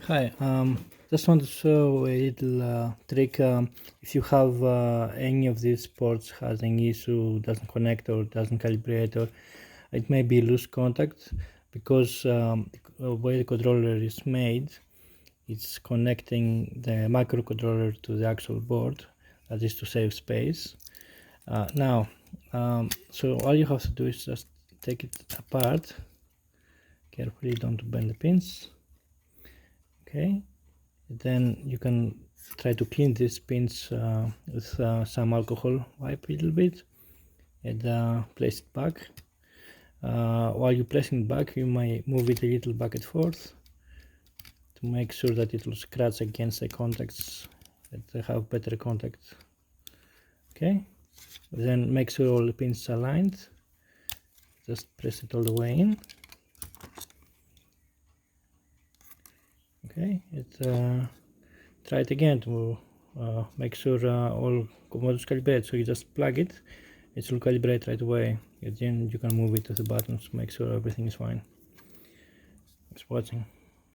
Hi, just want to show a little trick. If you have any of these ports has any issue, doesn't connect or doesn't calibrate, or it may be loose contact because the way the controller is made, it's connecting the microcontroller to the actual board. That is to save space. So all you have to do is just take it apart carefully, don't bend the pins. Okay. Then you can try to clean these pins with some alcohol, wipe a little bit, and place it back. While you're placing it back, you may move it a little back and forth to make sure that it will scratch against the contacts, that they have better contact. Okay, then make sure all the pins are aligned. Just press it all the way in. Okay, try it again to make sure all components calibrate. So you just plug it, it will calibrate right away, and then you can move it to the buttons to make sure everything is fine. Thanks for watching.